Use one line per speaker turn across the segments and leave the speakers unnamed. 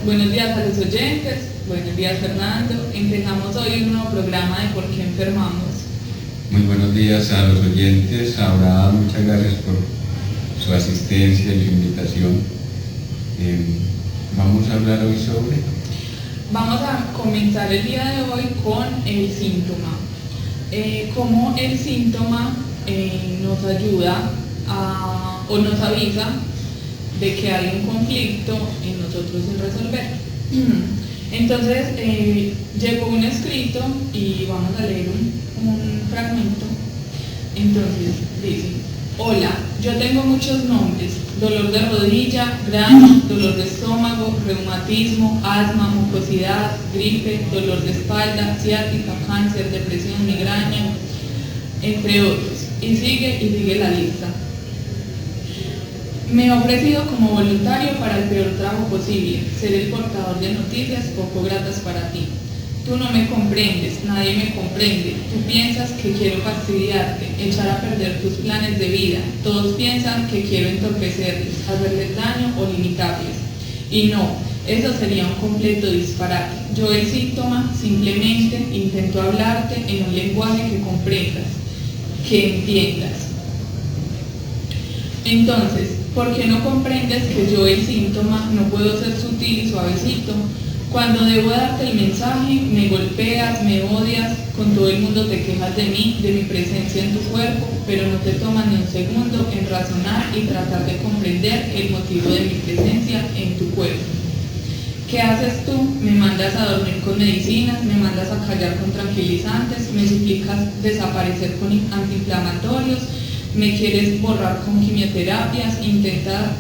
Buenos días a los oyentes, buenos días Fernando. Empezamos hoy un nuevo programa de ¿Por qué enfermamos?
Muy buenos días a los oyentes. Abraham, muchas gracias por su asistencia y su invitación. Vamos a hablar hoy sobre...
Vamos a comenzar el día de hoy con el síntoma. Cómo el síntoma nos ayuda o nos avisa de que hay un conflicto en nosotros sin resolver. Entonces llegó un escrito y vamos a leer un fragmento. Entonces dice: hola, yo tengo muchos nombres: dolor de rodilla, grano, dolor de estómago, reumatismo, asma, mucosidad, gripe, dolor de espalda, ciática, cáncer, depresión, migraña, entre otros. Y sigue la lista. Me he ofrecido como voluntario para el peor trabajo posible, ser el portador de noticias poco gratas para ti. Tú no me comprendes, nadie me comprende. Tú piensas que quiero fastidiarte, echar a perder tus planes de vida. Todos piensan que quiero entorpecerles, hacerles daño o limitarles. Y no, eso sería un completo disparate. Yo, el síntoma, simplemente intento hablarte en un lenguaje que comprendas, que entiendas. Entonces, ¿por qué no comprendes que yo, el síntoma, no puedo ser sutil y suavecito? Cuando debo darte el mensaje, me golpeas, me odias, con todo el mundo te quejas de mí, de mi presencia en tu cuerpo, pero no te tomas ni un segundo en razonar y tratar de comprender el motivo de mi presencia en tu cuerpo. ¿Qué haces tú? Me mandas a dormir con medicinas, me mandas a callar con tranquilizantes, me suplicas desaparecer con antiinflamatorios, me quieres borrar con quimioterapias, intentas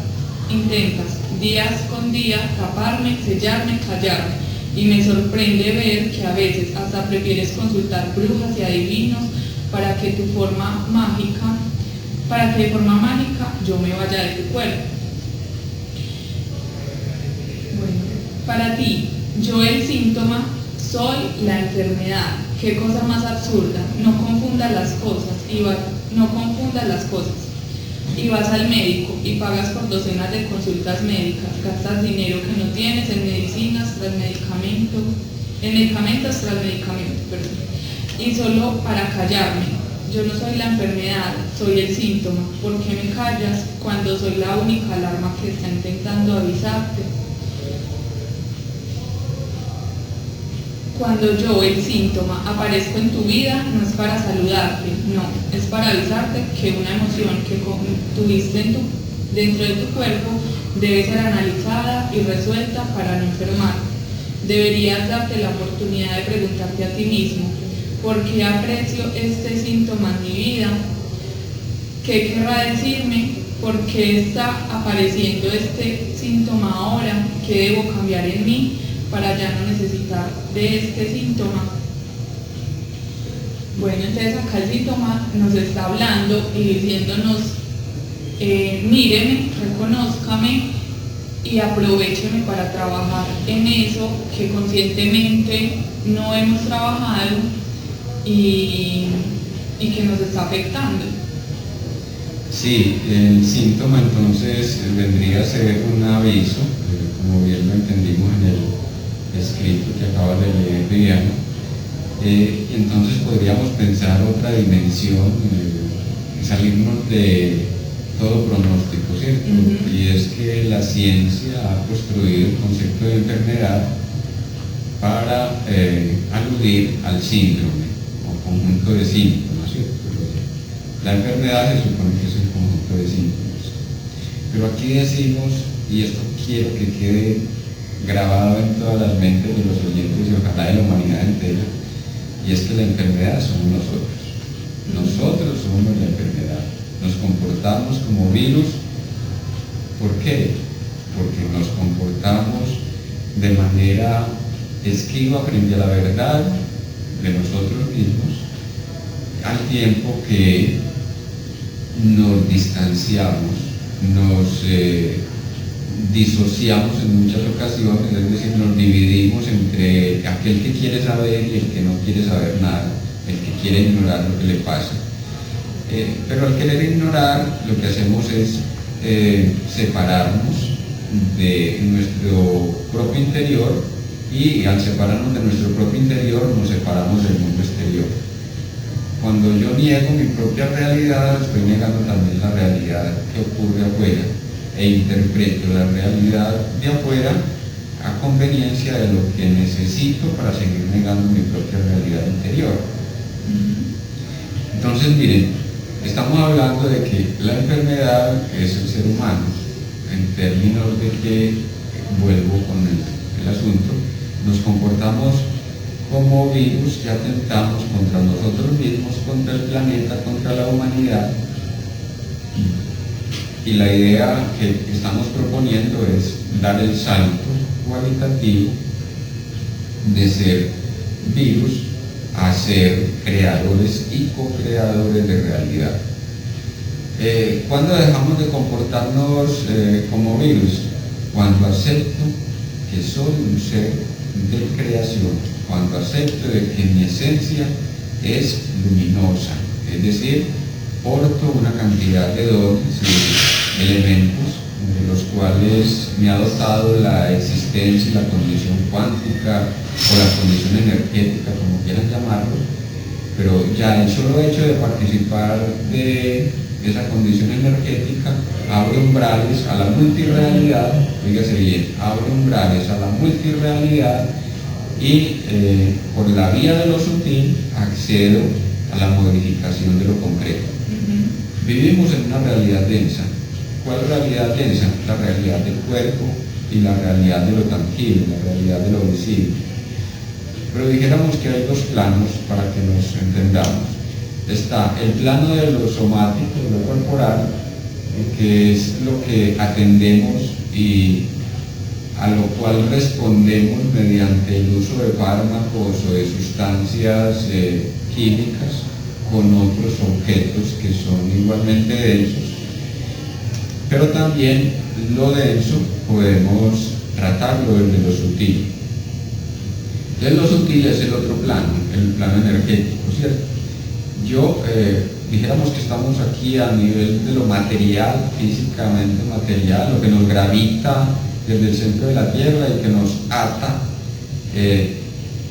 días con día taparme, sellarme, callarme, y me sorprende ver que a veces hasta prefieres consultar brujas y adivinos para que de forma mágica yo me vaya de tu cuerpo. Bueno, para ti, yo, el síntoma, soy la enfermedad. Qué cosa más absurda. No confundas las cosas y vas al médico y pagas por docenas de consultas médicas, gastas dinero que no tienes en medicinas tras medicamentos, y solo para callarme. Yo no soy la enfermedad, soy el síntoma. ¿Por qué me callas cuando soy la única alarma que está intentando avisarte? Cuando yo, el síntoma, aparezco en tu vida, no es para saludarte, no, es para avisarte que una emoción que tuviste dentro de tu cuerpo debe ser analizada y resuelta para no enfermar. Deberías darte la oportunidad de preguntarte a ti mismo: ¿por qué aprecio este síntoma en mi vida? ¿Qué querrá decirme? ¿Por qué está apareciendo este síntoma ahora? ¿Qué debo cambiar en mí para ya no necesitar de este síntoma? Bueno, entonces acá el síntoma nos está hablando y diciéndonos: míreme, reconózcame y aprovécheme para trabajar en eso que conscientemente no hemos trabajado y que nos está afectando.
Sí, el síntoma entonces vendría a ser un aviso, como bien lo entendimos en el escrito que acaba de leer Diana. Entonces podríamos pensar otra dimensión, salirnos de todo pronóstico, ¿cierto? Y es que la ciencia ha construido el concepto de enfermedad para aludir al síndrome o conjunto de síntomas, ¿cierto? La enfermedad se supone que es el conjunto de síntomas. Pero aquí decimos, y esto quiero que quede grabado en todas las mentes de los oyentes y ojalá de la humanidad entera, y es que la enfermedad somos nosotros. Nosotros somos la enfermedad. Nos comportamos como virus. ¿Por qué? Porque nos comportamos de manera esquiva frente a la verdad de nosotros mismos, al tiempo que nos distanciamos, nos disociamos en muchas ocasiones, es decir, nos dividimos entre aquel que quiere saber y el que no quiere saber nada, el que quiere ignorar lo que le pasa. Pero al querer ignorar, lo que hacemos es separarnos de nuestro propio interior, y al separarnos de nuestro propio interior nos separamos del mundo exterior. Cuando yo niego mi propia realidad, estoy negando también la realidad que ocurre afuera, e interpreto la realidad de afuera a conveniencia de lo que necesito para seguir negando mi propia realidad interior. Entonces, miren, estamos hablando de que la enfermedad es el ser humano, en términos de que, vuelvo con el asunto, nos comportamos como virus y atentamos contra nosotros mismos, contra el planeta, contra la humanidad. Y la idea que estamos proponiendo es dar el salto cualitativo de ser virus a ser creadores y co-creadores de realidad. ¿Cuándo dejamos de comportarnos como virus? Cuando acepto que soy un ser de creación, cuando acepto de que mi esencia es luminosa, es decir, porto una cantidad de dones y elementos de los cuales me ha dotado la existencia y la condición cuántica o la condición energética, como quieran llamarlo, pero ya el solo hecho de participar de esa condición energética abre umbrales a la multirrealidad, fíjese bien, abre umbrales a la multirrealidad, y por la vía de lo sutil accedo a la modificación de lo concreto. Vivimos en una realidad densa. ¿Cuál realidad densa? La realidad del cuerpo y la realidad de lo tangible, la realidad de lo visible. Pero dijéramos que hay dos planos para que nos entendamos. Está el plano de lo somático, de lo corporal, que es lo que atendemos y a lo cual respondemos mediante el uso de fármacos o de sustancias químicas con otros objetos que son igualmente densos. Pero también lo denso podemos tratarlo desde lo sutil. Desde lo sutil es el otro plano, el plano energético, ¿cierto? Dijéramos que estamos aquí a nivel de lo material, físicamente material, lo que nos gravita desde el centro de la Tierra y que nos ata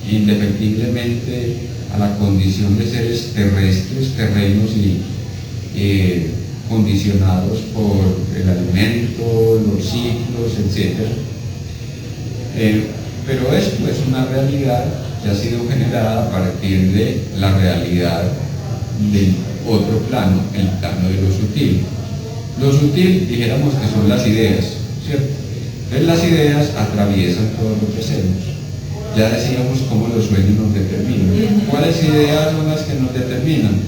indefectiblemente a la condición de seres terrestres, terrenos y condicionados por el alimento, los ciclos, etc. Pero esto es una realidad que ha sido generada a partir de la realidad del otro plano, el plano de lo sutil. Lo sutil, dijéramos que son las ideas, ¿cierto? Entonces las ideas atraviesan todo lo que hacemos. Ya decíamos cómo los sueños nos determinan. ¿Cuáles ideas son las que nos determinan?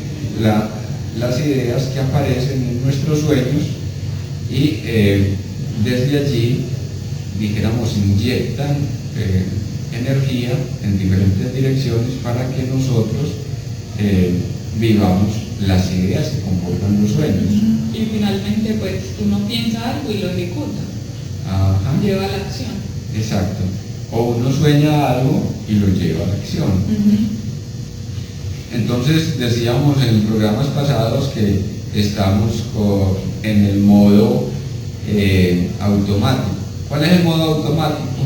Las ideas que aparecen en nuestros sueños y desde allí, dijéramos, inyectan energía en diferentes direcciones para que nosotros vivamos las ideas que comportan los sueños.
Y finalmente, pues, uno piensa algo y lo ejecuta.
Ajá.
Lleva a la acción.
Exacto. O uno sueña algo y lo lleva a la acción. Entonces, decíamos en programas pasados que estamos en el modo automático. ¿Cuál es el modo automático?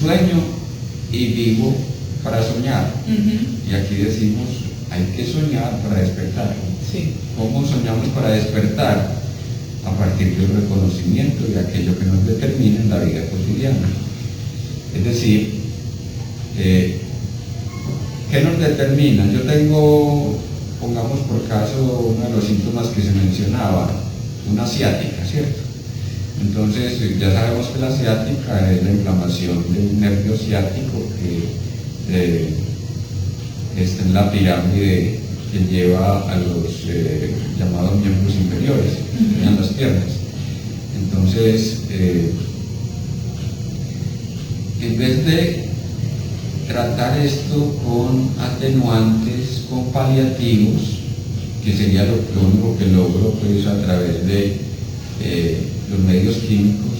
Sueño y vivo para soñar. Y aquí decimos, hay que soñar para despertar.
Sí.
¿Cómo soñamos para despertar? A partir del reconocimiento de aquello que nos determina en la vida cotidiana. Es decir, ¿qué nos determina? Yo tengo, pongamos por caso, uno de los síntomas que se mencionaba, una ciática, ¿cierto? Entonces, ya sabemos que la ciática es la inflamación del nervio ciático que está en la pirámide que lleva a los llamados miembros inferiores, en las piernas. Entonces, en vez de tratar esto con atenuantes, con paliativos, que sería lo único que logro pues, a través de los medios químicos,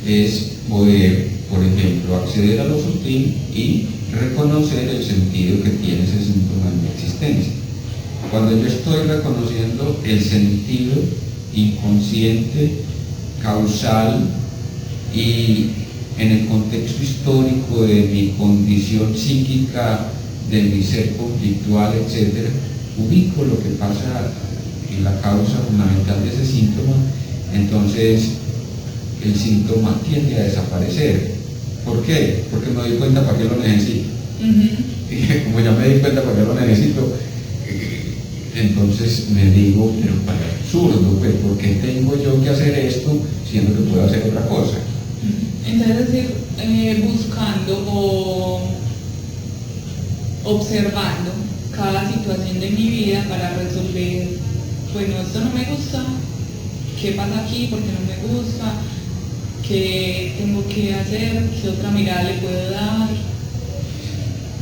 es poder, por ejemplo, acceder a lo sutil y reconocer el sentido que tiene ese síntoma en mi existencia. Cuando yo estoy reconociendo el sentido inconsciente, causal, y en el contexto histórico de mi condición psíquica, de mi ser conflictual, etc., ubico lo que pasa y la causa fundamental de ese síntoma, entonces el síntoma tiende a desaparecer. ¿Por qué? Porque me doy cuenta para qué lo necesito. Y como ya me di cuenta para qué lo necesito, entonces me digo, pero para absurdo, pues, ¿por qué tengo yo que hacer esto siendo que puedo hacer otra cosa?
Entonces, es decir, buscando o observando cada situación de mi vida para resolver, bueno, esto no me gusta, ¿qué pasa aquí? ¿Por qué no me gusta? ¿Qué tengo que hacer? ¿Qué otra mirada le puedo dar?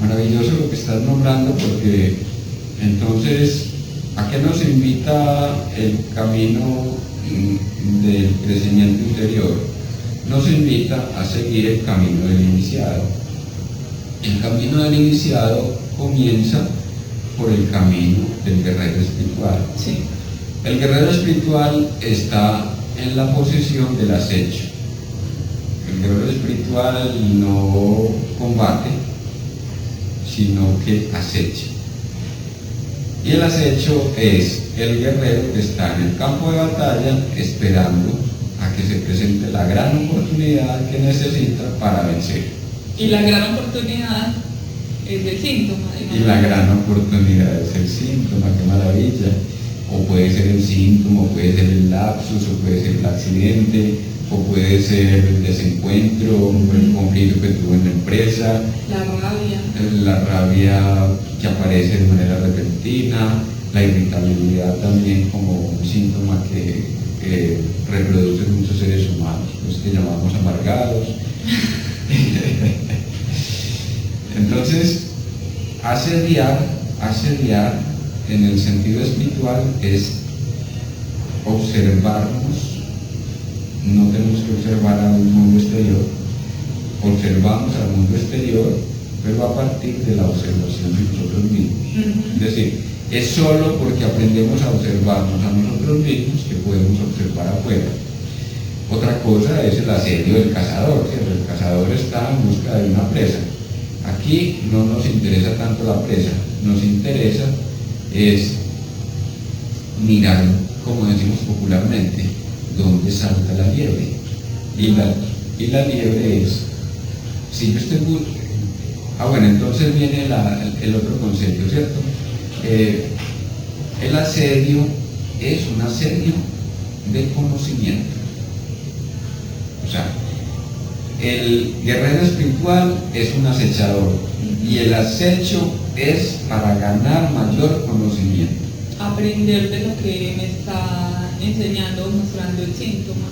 Maravilloso lo que estás nombrando, porque entonces, ¿a qué nos invita el camino del crecimiento interior? Nos invita a seguir el camino del iniciado. El camino del iniciado comienza por el camino del guerrero espiritual.
Sí.
El guerrero espiritual está en la posición del acecho. El guerrero espiritual no combate, sino que acecha. Y el acecho es el guerrero que está en el campo de batalla esperando a que se presente la gran oportunidad que necesita para vencer.
Y la gran oportunidad es el síntoma.
Y la gran oportunidad es el síntoma, qué maravilla. O puede ser el síntoma, o puede ser el lapsus, o puede ser el accidente, o puede ser el desencuentro, el conflicto que tuvo en la empresa, la rabia que aparece de manera repentina, la irritabilidad también como un síntoma que reproducen muchos seres humanos, los que llamamos amargados. Entonces, asediar en el sentido espiritual es observarnos. No tenemos que observar al mundo exterior, observamos al mundo exterior, pero a partir de la observación de nosotros mismos. Es decir, es solo porque aprendemos a observarnos a nosotros mismos que podemos observar afuera. Otra cosa es el asedio del cazador, ¿cierto? El cazador está en busca de una presa. Aquí no nos interesa tanto la presa, nos interesa es mirar, como decimos popularmente, dónde salta la liebre. Y la liebre es, si yo estoy bueno, entonces viene el otro concepto, ¿cierto? El asedio es un asedio de conocimiento. O sea, el guerrero espiritual es un acechador y el acecho es para ganar mayor conocimiento.
Aprender de lo que me está enseñando o mostrando el síntoma.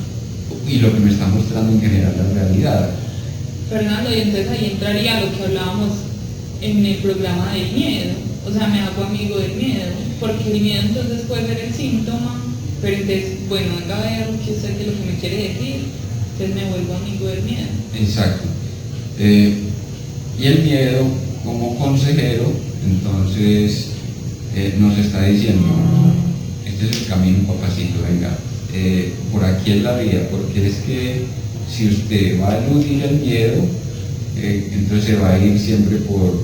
Y lo que me está mostrando en general la realidad.
Fernando, y entonces ahí entraría lo que hablábamos en el programa del miedo. O sea, me hago amigo del miedo, porque el miedo entonces puede ser el síntoma, pero entonces, bueno, venga a ver qué es lo que me quiere decir, entonces me vuelvo amigo del miedo.
Exacto. Y el miedo, como consejero, entonces nos está diciendo, este es el camino, papacito, venga, por aquí es la vía, porque es que si usted va a eludir el miedo, entonces se va a ir siempre por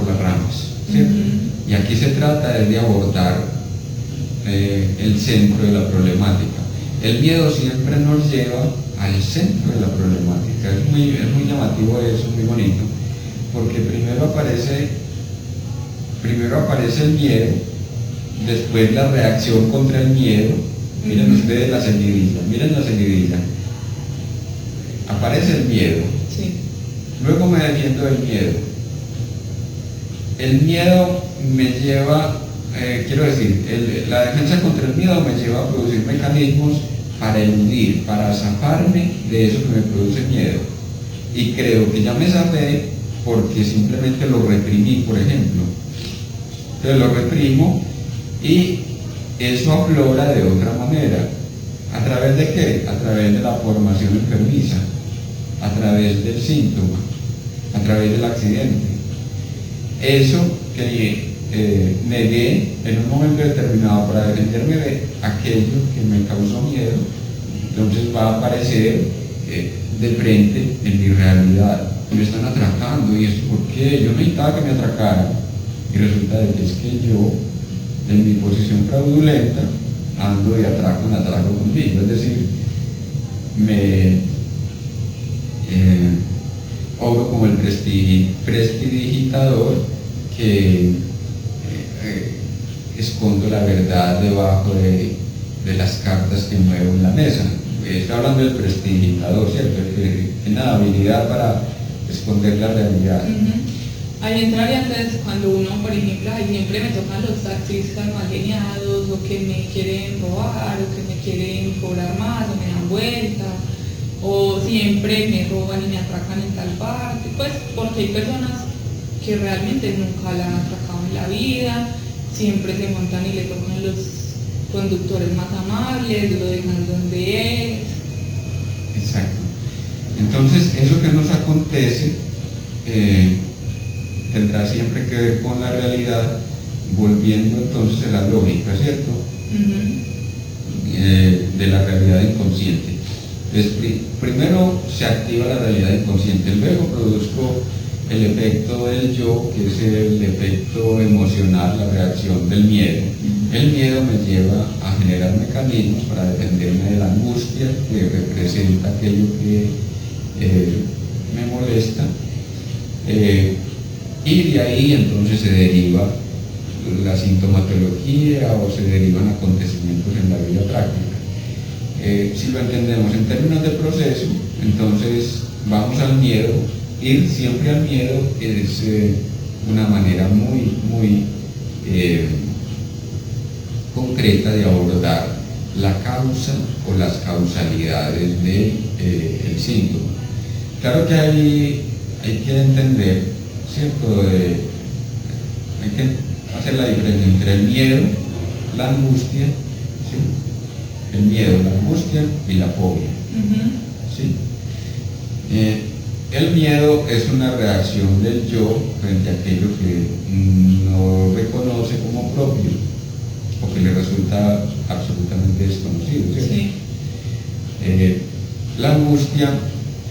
las ramas, ¿cierto? Y aquí se trata de abordar el centro de la problemática. El miedo siempre nos lleva al centro de la problemática. Es muy llamativo eso, muy bonito, porque primero aparece el miedo, después la reacción contra el miedo. Miren ustedes la seguidilla. Aparece el miedo.
Sí.
Luego me defiendo del miedo. El miedo me lleva, la defensa contra el miedo me lleva a producir mecanismos para eludir, para zafarme de eso que me produce miedo. Y creo que ya me zafé porque simplemente lo reprimí, por ejemplo. Entonces lo reprimo y eso aflora de otra manera. ¿A través de qué? A través de la formación enfermiza, a través del síntoma, a través del accidente. Eso que negué en un momento determinado para defenderme de aquello que me causó miedo, entonces va a aparecer de frente en mi realidad. Me están atracando, ¿y esto por qué? Yo no necesitaba que me atracaran. Y resulta de que es que yo, en mi posición fraudulenta, ando de atraco en atraco conmigo. Es decir, me obro como el prestidigitador que escondo la verdad debajo de las cartas que muevo en la mesa. Estoy hablando del prestidigitador, ¿cierto? Que tiene la habilidad para esconder la realidad.
Ahí entraría entonces cuando uno, por ejemplo, ahí siempre me tocan los taxistas mal geniados, o que me quieren robar, o que me quieren cobrar más, o me dan vuelta, o siempre me roban y me atracan en tal parte, pues porque hay personas que realmente nunca la han atracado en la vida, siempre se montan y le tocan los conductores más amables, lo dejan donde es.
Exacto. Entonces, eso que nos acontece tendrá siempre que ver con la realidad, volviendo entonces a la lógica, ¿cierto? De la realidad inconsciente. Entonces, primero se activa la realidad inconsciente, luego produzco el efecto del yo, que es el efecto emocional, la reacción del miedo. El miedo me lleva a generar mecanismos para defenderme de la angustia, que representa aquello que me molesta, y de ahí entonces se deriva la sintomatología o se derivan acontecimientos en la vida práctica. Si lo entendemos en términos de proceso, entonces vamos al miedo. Ir siempre al miedo es una manera muy concreta de abordar la causa o las causalidades del síntoma. Claro que hay que entender, ¿cierto? Hay que hacer la diferencia entre el miedo, la angustia, ¿sí? El miedo, la angustia y la fobia. ¿Sí? El miedo es una reacción del yo frente a aquello que no reconoce como propio o que le resulta absolutamente desconocido, ¿cierto?
Sí.
La angustia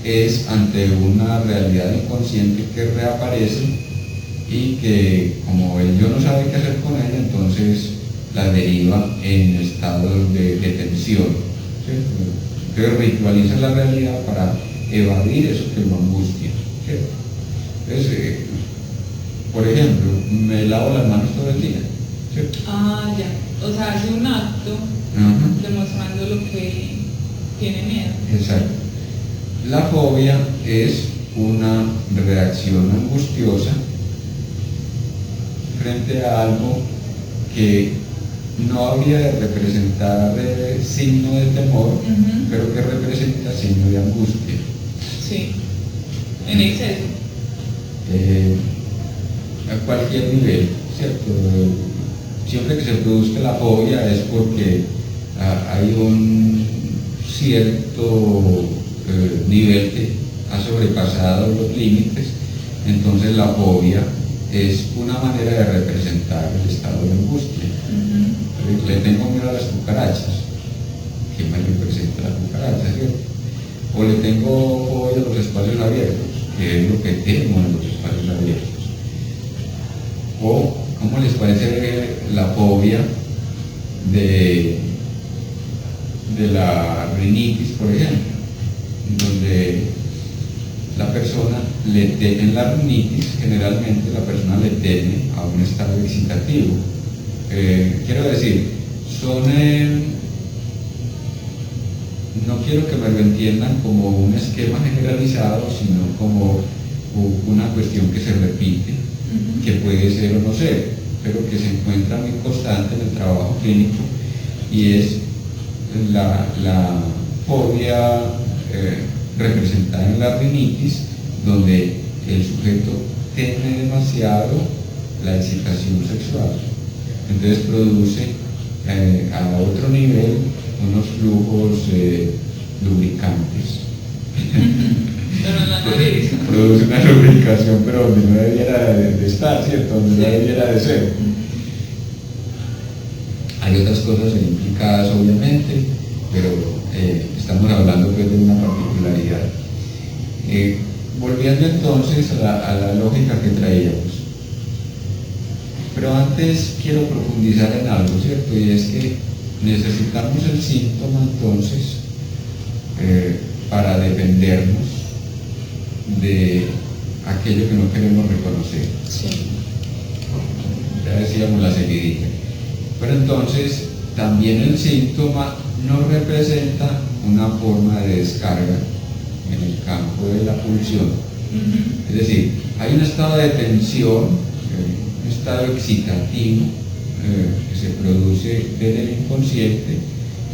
es ante una realidad inconsciente que reaparece y que, como el yo no sabe qué hacer con ella, entonces la deriva en estados de tensión, ¿cierto? Entonces ritualiza la realidad para evadir eso que lo angustia, ¿cierto? Entonces, por ejemplo, me lavo las manos todo el día, ¿cierto?
Ah, ya. O sea, hace un acto demostrando lo que tiene miedo.
Exacto. La fobia es una reacción angustiosa frente a algo que no habría de representar signo de temor, pero que representa signo de angustia.
Sí, en exceso.
A cualquier nivel, ¿cierto? Siempre que se produzca la fobia es porque hay un cierto nivel que ha sobrepasado los límites, entonces la fobia es una manera de representar el estado de angustia. Le tengo miedo a las cucarachas, ¿qué me representa la cucaracha, cierto? O le tengo fobia a los espacios abiertos, que es lo que temo en los espacios abiertos. O, ¿cómo les parece la fobia de la rinitis, por ejemplo? Donde la persona en la rinitis, generalmente la persona le teme a un estado excitativo. Quiero decir, no quiero que me lo entiendan como un esquema generalizado, sino como una cuestión que se repite, que puede ser o no ser, pero que se encuentra muy constante en el trabajo clínico, y es la fobia representada en la rinitis, donde el sujeto teme demasiado la excitación sexual. Entonces produce a otro nivel unos flujos lubricantes. Produce una lubricación, pero donde no debiera de estar, ¿cierto? Donde no debiera de ser. Hay otras cosas implicadas, obviamente, pero Estamos hablando pues de una particularidad. Volviendo entonces a la lógica que traíamos. Pero antes quiero profundizar en algo, ¿cierto? Y es que necesitamos el síntoma entonces para defendernos de aquello que no queremos reconocer.
Sí.
Ya decíamos la seguidilla. Pero entonces también el síntoma no representa una forma de descarga en el campo de la pulsión. Es decir, hay un estado de tensión, un estado excitativo que se produce desde el inconsciente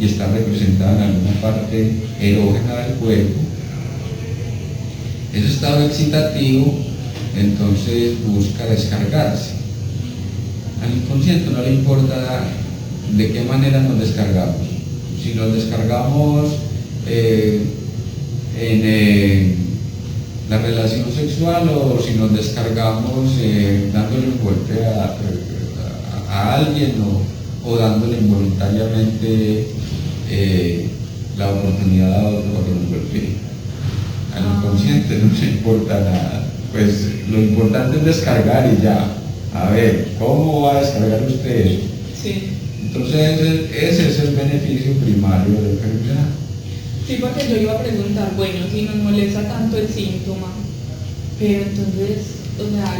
y está representada en alguna parte erógena del cuerpo. Ese estado excitativo entonces busca descargarse. Al inconsciente no le importa de qué manera nos descargamos. Si nos descargamos en la relación sexual o si nos descargamos dándole un golpe a alguien o dándole involuntariamente la oportunidad a otro para que nos golpee. Al inconsciente no le importa nada. Pues lo importante es descargar y ya. A ver, ¿cómo va a descargar usted eso?
Sí.
Entonces ese es el beneficio primario de la enfermedad.
Sí, porque yo iba a preguntar, bueno, si nos molesta tanto el síntoma, pero entonces, o sea,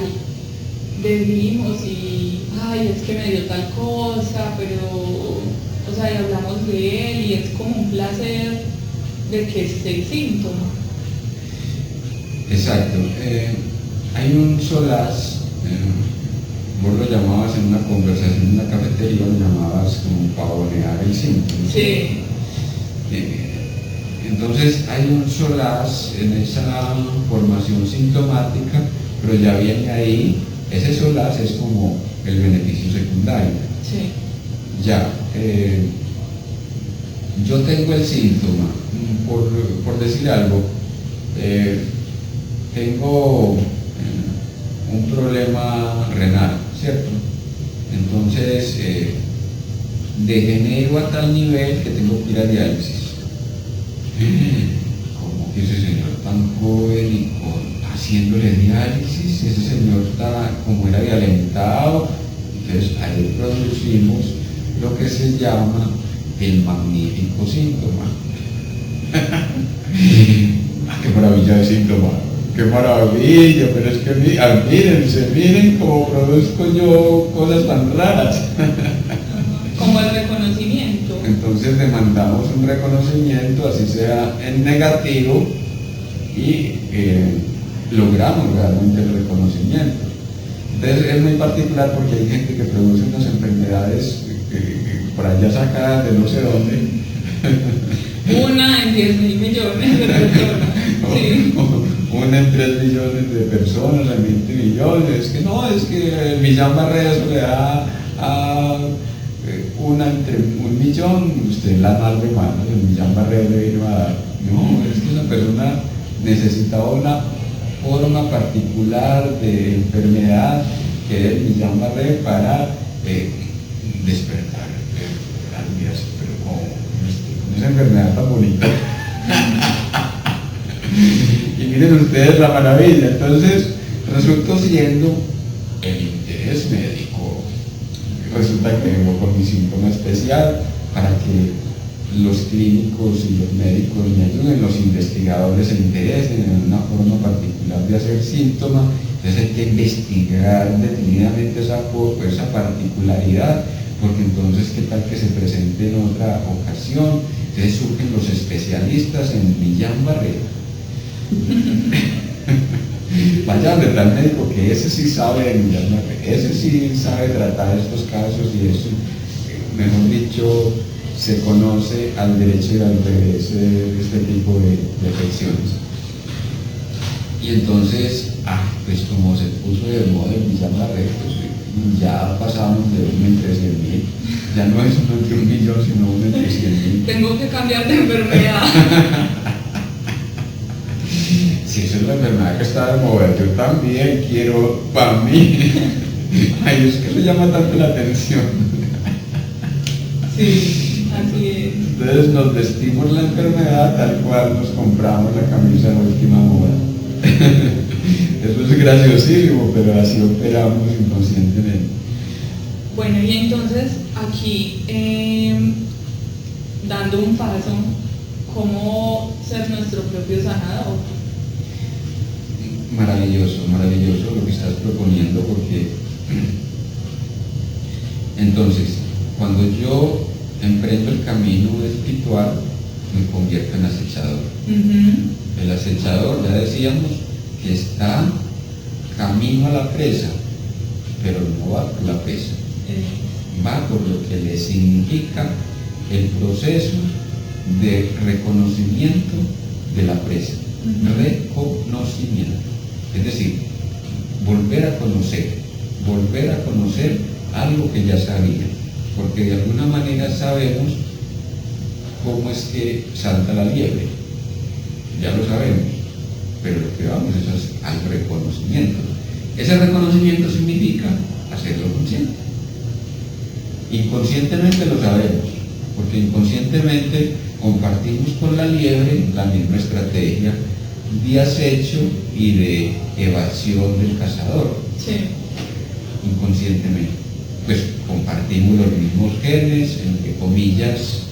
decimos y, ay, es que me dio tal cosa, pero, o sea, y hablamos de él y es como un placer de que es el síntoma.
Exacto. Hay un solaz, vos lo llamabas en una conversación en una cafetería, lo llamabas como pavonear el síntoma.
Sí.
Entonces hay un solaz en esa formación sintomática, pero ya viene ahí, ese solaz es como el beneficio secundario.
Sí.
Ya, yo tengo el síntoma, por decir algo, tengo un problema renal, ¿cierto? Entonces, degenero a tal nivel que tengo que ir a diálisis. ¿Cómo que ese señor tan joven y haciéndole diálisis? Ese señor está como era de alentado. Entonces, ahí producimos lo que se llama el magnífico síntoma. ¡Qué maravilla de síntoma! ¡Qué maravilla! Pero es que miren cómo produzco yo cosas tan raras.
Como el reconocimiento.
Entonces demandamos un reconocimiento, así sea en negativo, y logramos realmente el reconocimiento. Entonces es muy particular porque hay gente que produce unas enfermedades por allá sacadas de no sé dónde.
Una en 10.000 millones de personas. Sí.
Una en 3 millones de personas, en 20 millones. Que no, es que Millán Barrera eso le da a una entre 1.000.000, usted la mal de manos, el Millán Barrera le vino a dar. No, es que esa persona necesitaba una forma particular de enfermedad que es el Millán Barrera para despertar. Pero con esa enfermedad tan bonita. Y miren ustedes la maravilla. Entonces resultó siendo el interés médico. Resulta que vengo con mi síntoma especial para que los clínicos y los médicos me ayuden, los investigadores se interesen en una forma particular de hacer síntoma. Entonces hay que investigar detenidamente esa particularidad, porque entonces qué tal que se presente en otra ocasión. Entonces surgen los especialistas en Millán Barrera. Vaya donde tal médico que ese sí sabe de Millán Barrera, ese sí sabe tratar estos casos y eso, mejor dicho, se conoce al derecho y al revés este tipo de afecciones. Y entonces, pues como se puso de moda el Millán Barrera, pues ya pasamos de 1 entre 100.000, ya no es 1 entre 1.000.000, sino 1 entre 100.000.
Tengo que cambiar de enfermedad.
Si esa es la enfermedad que está de moda, yo también quiero para mí. Ay, es que le llama tanto la atención.
Sí. Así es.
Entonces nos vestimos la enfermedad tal cual nos compramos la camisa de última moda. Eso es graciosísimo, pero así operamos inconscientemente.
Bueno, y entonces aquí, dando un paso, ¿cómo ser nuestro propio sanador?
Maravilloso, maravilloso lo que estás proponiendo, porque entonces, cuando yo emprendo el camino espiritual, me convierto en acechador. El acechador, ya decíamos, que está camino a la presa, pero no va por la presa, va por lo que le significa el proceso de reconocimiento de la presa. Reconocimiento, es decir, volver a conocer algo que ya sabía, porque de alguna manera sabemos cómo es que salta la liebre, ya lo sabemos, pero lo que vamos es al reconocimiento. Ese reconocimiento significa hacerlo consciente. Inconscientemente lo sabemos, porque inconscientemente compartimos con la liebre la misma estrategia de acecho y de evasión del cazador.
Sí.
Inconscientemente, pues compartimos los mismos genes, entre comillas,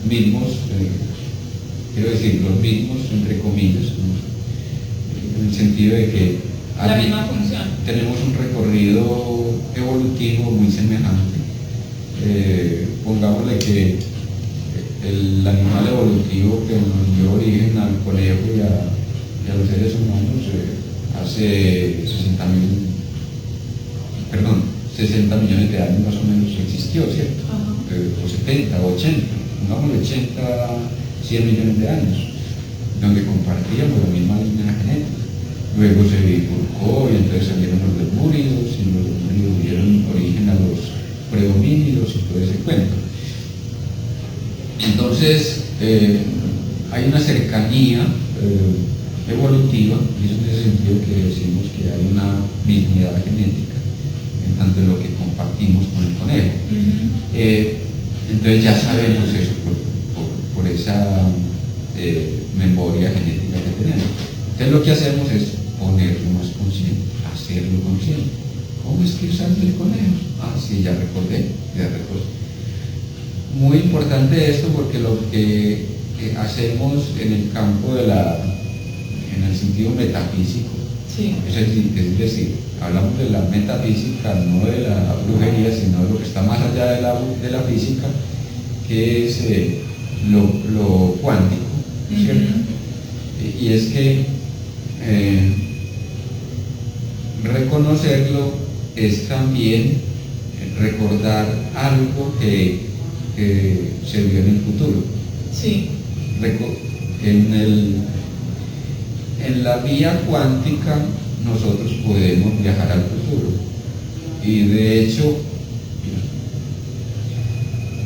mismos, quiero decir, los mismos, entre comillas, ¿no? En el sentido de que
la misma función.
Tenemos un recorrido evolutivo muy semejante. Pongámosle que el animal evolutivo que nos dio origen al conejo y a los seres humanos hace 60 millones de años más o menos existió, ¿cierto? O 70 o 80, pongámosle 80, 100 millones de años, donde compartíamos la misma línea genética. Luego se bifurcó y entonces salieron los lemúridos, y los lemúridos dieron origen a los prehomínidos y todo ese cuento. Entonces, hay una cercanía evolutiva, y es en ese sentido que decimos que hay una mismidad genética, en tanto en lo que compartimos con el conejo. Entonces ya sabemos eso por esa memoria genética que tenemos. Entonces lo que hacemos es ponerlo más consciente, hacerlo consciente. ¿Cómo es que sale el conejo? Ah, sí, ya recordé. Muy importante esto, porque lo que hacemos en el campo en el sentido metafísico,
sí.
Es decir, hablamos de la metafísica, no de la brujería, sino de lo que está más allá de la física, que es lo cuántico, ¿cierto? Y es que reconocerlo es también recordar algo que se vio en el futuro.
Sí.
En la vía cuántica nosotros podemos viajar al futuro, y de hecho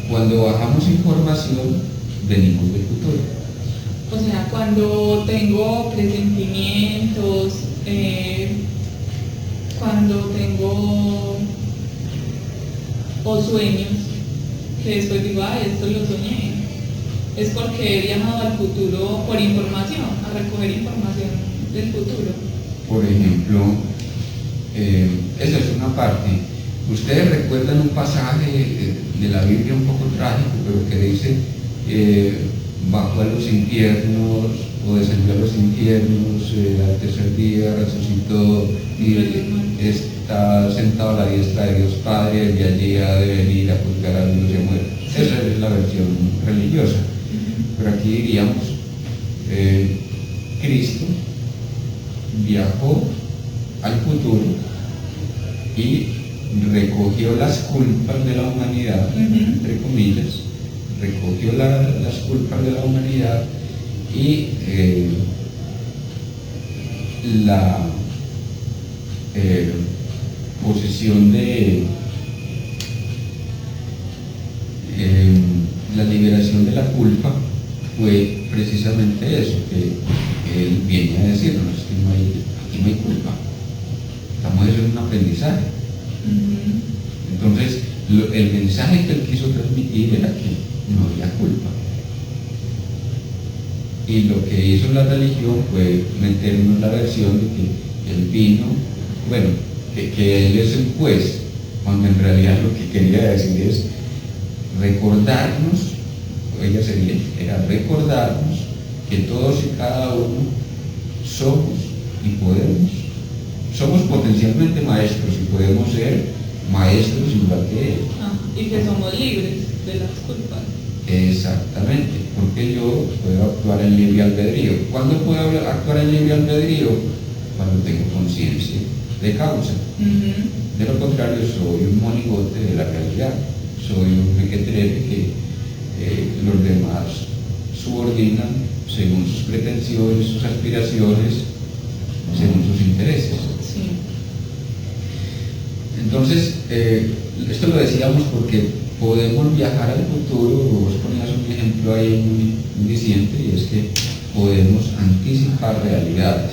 cuando bajamos información venimos del futuro.
O sea, cuando tengo presentimientos, cuando tengo o sueños, que después digo, esto lo soñé, es porque he viajado al futuro por información, a recoger información del futuro.
Por ejemplo, esa es una parte. Ustedes recuerdan un pasaje de la Biblia un poco trágico, pero que dice, bajó a los infiernos o descendió a los infiernos, al tercer día resucitó y está sentado a la diestra de Dios Padre, y allí ha de venir a juzgar a vivos y a muertos. Esa es la versión religiosa. Pero aquí diríamos, Cristo viajó al futuro y recogió las culpas de la humanidad, entre comillas, recogió las culpas de la humanidad y la posesión de la liberación de la culpa fue precisamente eso, que él viene a decirnos, aquí no hay culpa, estamos en un aprendizaje. Entonces, El mensaje que él quiso transmitir era que no había culpa. Y lo que hizo la religión fue meternos la versión de que él vino, bueno, que él es el juez, cuando en realidad lo que quería decir es recordarnos, era recordarnos que todos y cada uno somos y somos potencialmente maestros y podemos ser maestros igual que él.
Y que somos libres de las culpas.
Exactamente, porque yo puedo actuar en libre albedrío. ¿Cuándo puedo actuar en libre albedrío? Cuando tengo conciencia de causa. De lo contrario, soy un monigote de la realidad, soy un mequetrefe que los demás subordinan según sus pretensiones, sus aspiraciones, según sus intereses.
Sí.
Entonces, esto lo decíamos porque podemos viajar al futuro. Vos ponías un ejemplo ahí muy diciente, y es que podemos anticipar realidades.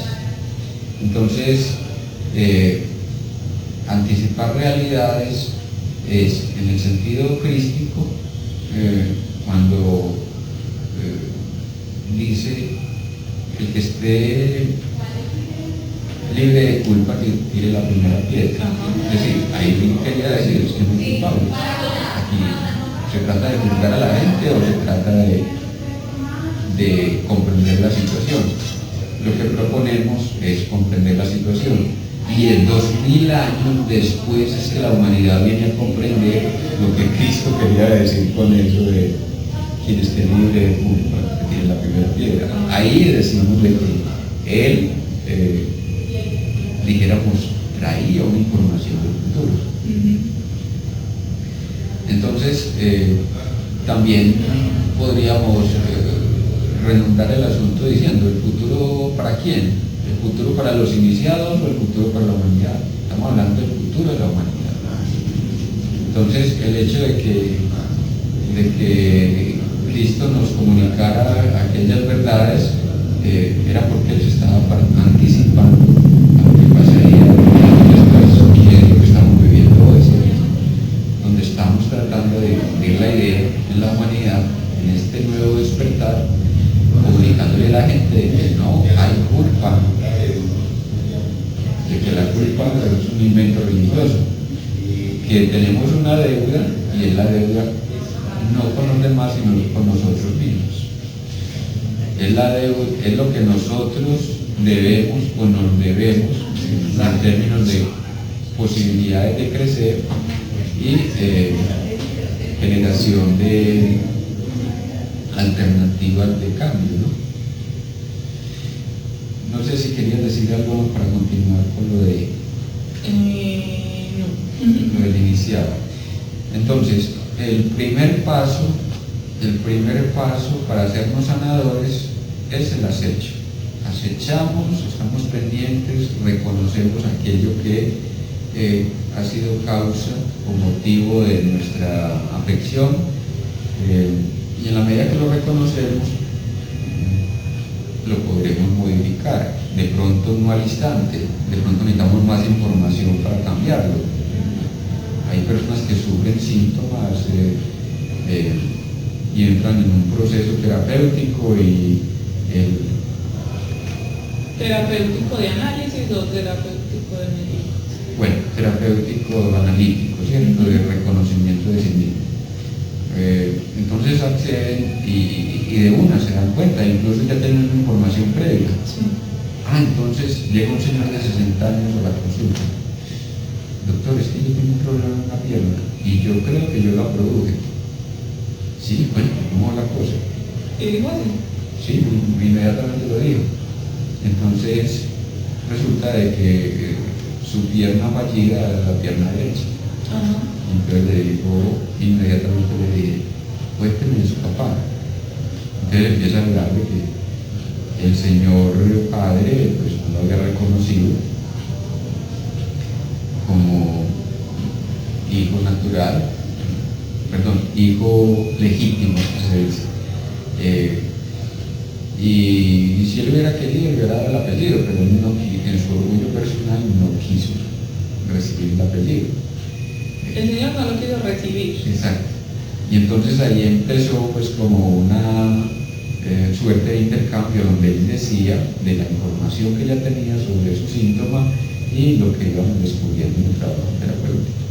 Entonces, anticipar realidades es, en el sentido crístico, cuando dice el que esté libre de culpa que tire la primera piedra. Es decir, ahí quería decir es que no es culpable. Aquí se trata de juzgar a la gente o se trata de comprender la situación. Lo que proponemos es comprender la situación. Y en 2000 años después es que la humanidad viene a comprender lo que Cristo quería decir con eso de quien esté libre de culpa, que tire la primera piedra. Ahí decimos de que él, dijéramos, traía una información del futuro. Entonces, también podríamos redundar el asunto diciendo, ¿el futuro para quién? ¿El futuro para los iniciados o el futuro para la humanidad? Estamos hablando del futuro de la humanidad. Entonces, el hecho de que Cristo nos comunicara aquellas verdades era porque Él se estaba anticipando a lo que pasaría después, y es lo que estamos viviendo hoy, donde estamos tratando de difundir la idea en la humanidad, en este nuevo despertar, comunicándole a la gente de que no hay culpa, de que la culpa es un invento religioso, que tenemos una deuda, y es la deuda no con los demás, sino con nosotros mismos. Es lo que nosotros debemos o nos debemos en términos de posibilidades de crecer y generación de alternativas de cambio, ¿no? No sé si querías decir algo para continuar con lo de
no.
lo del iniciado. Entonces, el primer paso para hacernos sanadores es el acecho. Acechamos, estamos pendientes, reconocemos aquello que ha sido causa o motivo de nuestra afección, y en la medida que lo reconocemos, lo podremos modificar. De pronto no al instante, de pronto necesitamos más información para cambiarlo. Hay personas que sufren síntomas y entran en un proceso terapéutico
¿Terapéutico de análisis o terapéutico de medicina?
Bueno, terapéutico analítico, ¿cierto? De reconocimiento de sí mismo. Entonces acceden y de una se dan cuenta, incluso ya tienen una información previa.
Sí.
Entonces llega un señor de 60 años a la consulta. Doctor, es que yo tengo un problema en la pierna y yo creo que yo la produje. Sí, bueno, ¿cómo va la cosa?
¿Y dijo así?
Sí, inmediatamente lo dijo. Entonces resulta de que su pierna fallida era la pierna derecha. Entonces le dijo, inmediatamente le dije, cuénteme de su papá. Entonces empieza a hablar de que el señor padre pues no lo había reconocido como hijo natural, hijo legítimo, se dice. Y si él hubiera querido, le hubiera dado el apellido, pero él no, en su orgullo personal no quiso recibir el apellido.
El Señor no lo quiso recibir.
Exacto. Y entonces ahí empezó pues como una suerte de intercambio donde él decía de la información que ya tenía sobre su síntoma y lo que íbamos descubriendo en el trabajo terapéutico.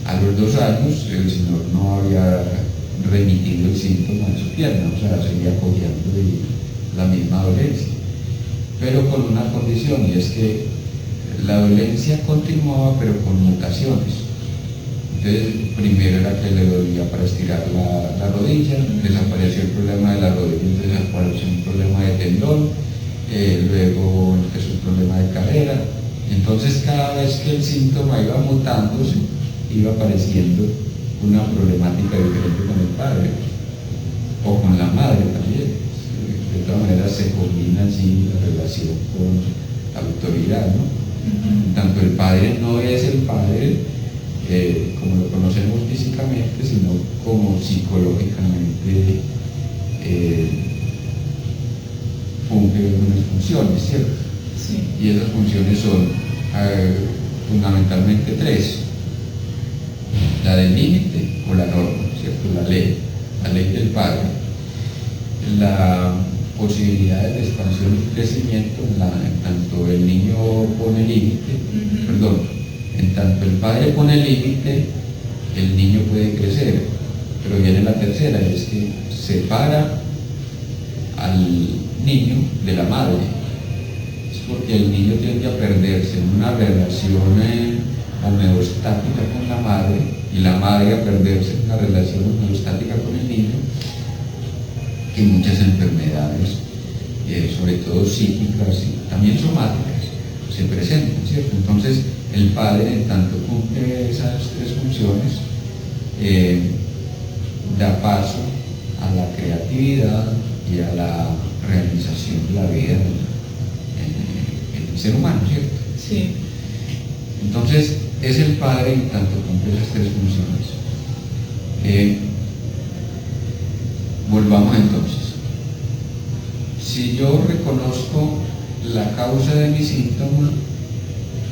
A los 2 años el Señor no había remitido el síntoma de su pierna, o sea, seguía apoyando la misma dolencia, pero con una condición, y es que la dolencia continuaba pero con mutaciones. Entonces, primero era que le dolía para estirar la rodilla, desapareció el problema de la rodilla, entonces apareció un problema de tendón, luego empezó un problema de cadera. Entonces, cada vez que el síntoma iba mutándose, iba apareciendo una problemática diferente con el padre o con la madre también. De todas maneras se combina allí la relación con la autoridad, ¿no? Tanto el padre no es el padre como lo conocemos físicamente, sino como psicológicamente funge unas funciones, ¿cierto?
Sí.
Y esas funciones son fundamentalmente 3: la del límite o la norma, ¿cierto? La ley del padre, la posibilidad de expansión y crecimiento en tanto el niño pone límite, en tanto el padre pone límite, el niño puede crecer, pero viene la tercera, es que separa al niño de la madre. Es porque el niño tiende a perderse en una relación homeostática con la madre y la madre a perderse en una relación homeostática con el niño, y muchas enfermedades, sobre todo psíquicas y también somáticas, se presentan, ¿cierto? Entonces, el padre, en tanto cumple esas 3 funciones, da paso a la creatividad y a la realización de la vida en el ser humano, ¿cierto?
Sí.
Entonces, es el padre en tanto cumple esas 3 funciones. Volvamos entonces. Si yo reconozco la causa de mi síntoma,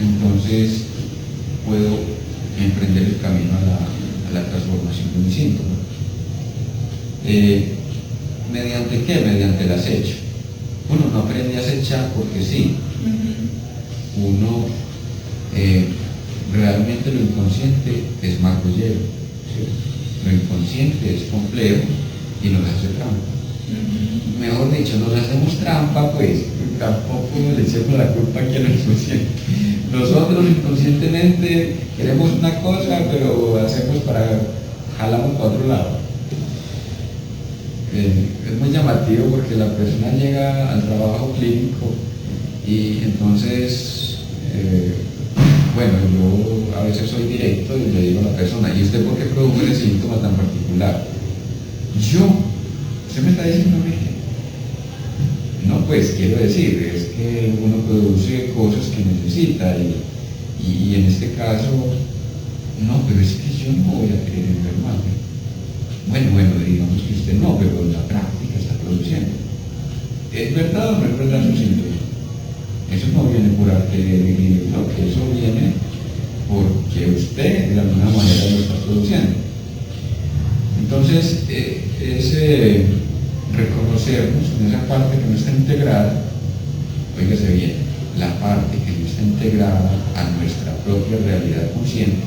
entonces puedo emprender el camino a la transformación de mi síntoma. ¿Mediante qué? Mediante el acecho. Uno no aprende a acechar porque sí. Uno realmente lo inconsciente es marrullero, ¿cierto? Lo inconsciente es complejo y nos hace trampa. Mejor dicho, nos hacemos trampa, pues tampoco le echemos la culpa aquí al inconsciente. Nosotros inconscientemente queremos una cosa, pero jalamos para otro lado. Es muy llamativo porque la persona llega al trabajo clínico y entonces, bueno, yo a veces soy directo y le digo a la persona, ¿y usted por qué produjo ese síntoma tan particular? ¿Usted me está diciendo a mí? No, pues quiero decir, es que uno produce cosas que necesita y en este caso, no, pero es que yo no voy a querer enfermarme. Bueno, digamos que usted no, pero en la práctica está produciendo. ¿Es verdad o no es verdad su síntoma? Eso no viene por arte de no, que eso viene porque usted de alguna manera lo está produciendo. Entonces, ese reconocernos en esa parte que no está integrada, óigase bien, la parte que no está integrada a nuestra propia realidad consciente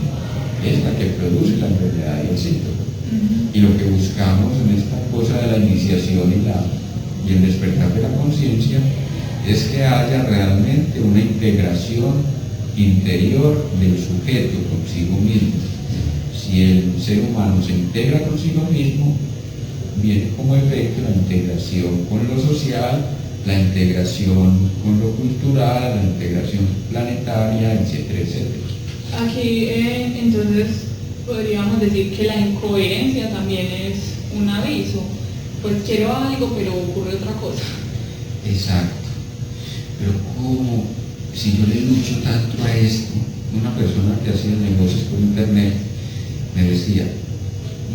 es la que produce la enfermedad y el síntoma. Y lo que buscamos en esta cosa de la iniciación y el despertar de la conciencia es que haya realmente una integración interior del sujeto consigo mismo. Si el ser humano se integra consigo mismo, viene como efecto la integración con lo social, la integración con lo cultural, la integración planetaria, etcétera, etcétera.
Aquí entonces podríamos decir que la incoherencia también es un aviso. Pues quiero algo, pero ocurre otra cosa.
Exacto. Pero ¿cómo? Si yo le lucho tanto a esto, una persona que hacía negocios por internet me decía,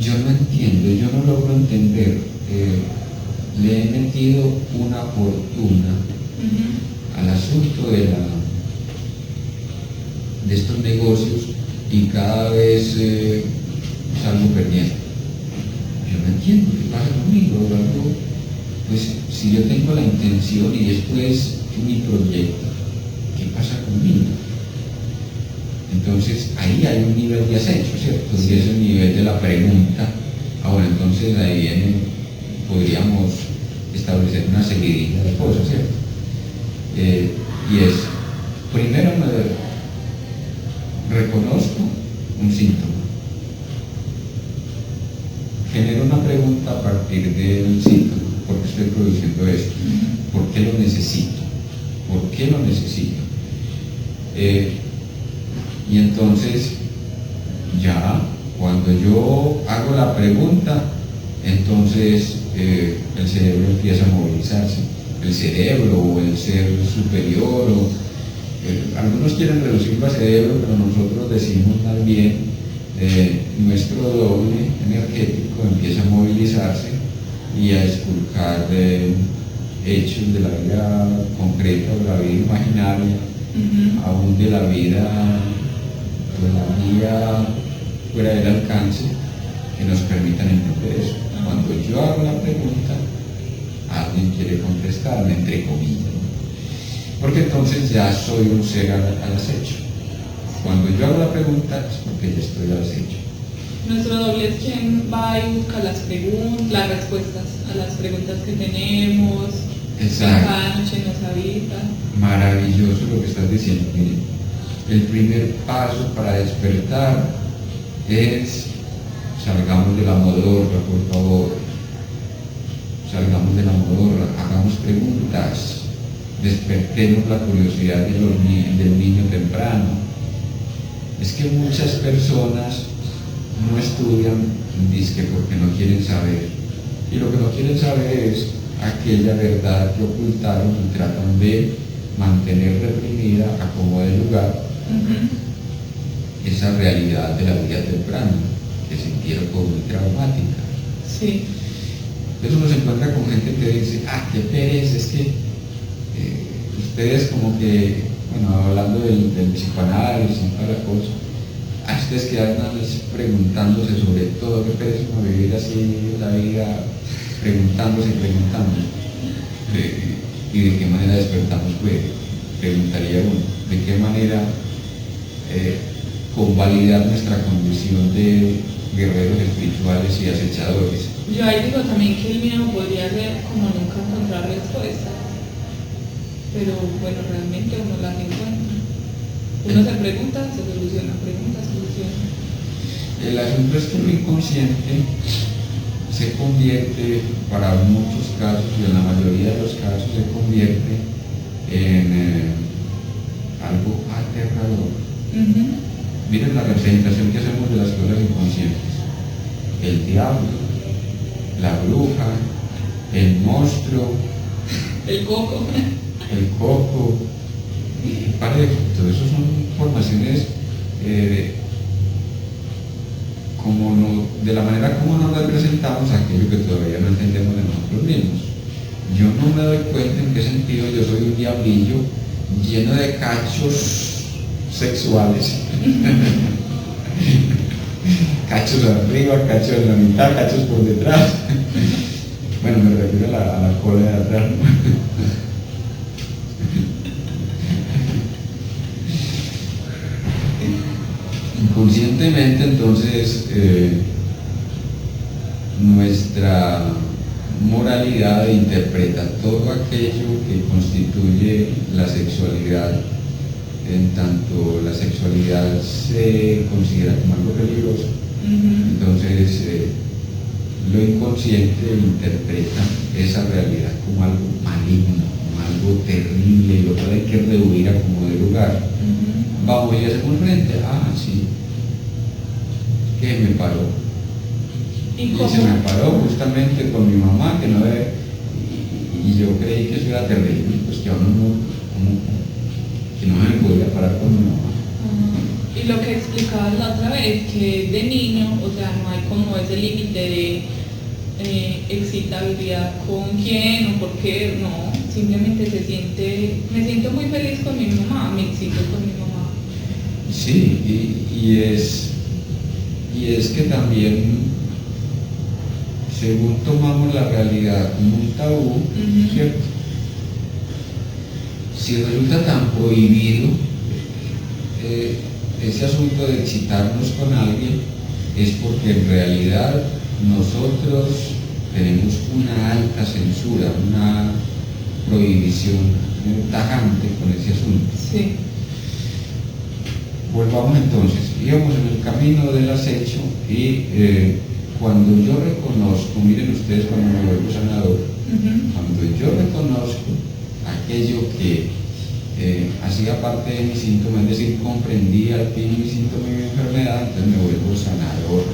yo no entiendo, yo no logro entender, le he metido una fortuna al asunto de estos negocios y cada vez salgo perdiendo. Yo no entiendo qué pasa conmigo, algo, pues si yo tengo la intención y esto es mi proyecto, ¿qué pasa conmigo? Entonces ahí hay un nivel de acecho, ¿cierto? Y es el nivel de la pregunta. Ahora entonces ahí podríamos establecer una seguidilla de cosas, ¿cierto? Y es, primero me reconozco un síntoma, genero una pregunta a partir del síntoma, ¿por qué estoy produciendo esto? ¿Por qué lo necesito? ¿Por qué lo necesito? Y entonces ya cuando yo hago la pregunta, entonces el cerebro empieza a movilizarse, el cerebro o el ser superior, algunos quieren reducirlo a cerebro, pero nosotros decimos más bien nuestro doble energético empieza a movilizarse y a esculcar hechos de la vida concreta o de la vida imaginaria, aún de la vida fuera del alcance, que nos permitan entender eso. Cuando yo hago la pregunta, alguien quiere contestarme, entre comillas, porque entonces ya soy un ser al acecho. Cuando yo hago la pregunta es porque ya estoy al acecho.
Nuestro doble es quien va y busca las respuestas a las preguntas que tenemos.
Exacto.
Cada noche nos habita.
Maravilloso lo que estás diciendo. Miren, el primer paso para despertar es salgamos de la modorra, por favor. Salgamos de la modorra, hagamos preguntas, despertemos la curiosidad del niño temprano. Es que muchas personas no estudian dizque porque no quieren saber, y lo que no quieren saber es aquella verdad que ocultaron y tratan de mantener reprimida a como de lugar esa realidad de la vida temprana que sintieron como muy traumática.
Sí.
Entonces uno se encuentra con gente que dice, qué pereza, es que ustedes como que, bueno, hablando del psicoanálisis y toda la cosa, ustedes quedan preguntándose sobre todo, qué pereza uno vivir así la vida, preguntándose y preguntándose. ¿Y de qué manera despertamos? Pues, preguntaría uno, ¿de qué manera convalidar nuestra condición de guerreros espirituales y acechadores?
Yo ahí digo también que el miedo podría ser como nunca encontrar respuestas, pero bueno, realmente uno las encuentra. Uno se pregunta, se soluciona, pregunta, soluciona.
El asunto es que el inconsciente se convierte, para muchos casos y en la mayoría de los casos, se convierte en algo aterrador. Miren la representación que hacemos de las cosas inconscientes: el diablo, la bruja, el monstruo,
el coco,
y todo eso son formaciones de la manera como nos representamos aquello que todavía no entendemos de nosotros mismos. Yo no me doy cuenta en qué sentido yo soy un diablillo lleno de cachos sexuales. Cachos arriba, cachos en la mitad, cachos por detrás. Bueno, me refiero a la cola de atrás. Inconscientemente, entonces, nuestra moralidad interpreta todo aquello que constituye la sexualidad, en tanto la sexualidad se considera como algo peligroso. Entonces lo inconsciente interpreta esa realidad como algo maligno, como algo terrible, y lo cual hay que rehuir a como de lugar. Vamos y hacemos frente, sí, que me paró.
¿Y
se me paró justamente con mi mamá, que no era, y yo creí que eso era terrible, pues que a uno que no me podía parar con mi mamá.
Y lo que explicabas la otra vez, que de niño, o sea, no hay como ese límite de excitabilidad con quién o por qué, no, simplemente me siento muy feliz con mi mamá, me excito con mi mamá.
Sí, y es que también, según tomamos la realidad como un tabú, ¿cierto? Si resulta tan prohibido ese asunto de excitarnos con alguien, es porque en realidad nosotros tenemos una alta censura, una prohibición tajante con ese asunto.
Sí.
Volvamos entonces, íbamos en el camino del acecho y cuando yo reconozco, miren ustedes cuando me vuelvo sanador, cuando yo reconozco aquello que hacía parte de mi síntoma, es decir, comprendí al fin mi síntoma y mi enfermedad, entonces me vuelvo sanador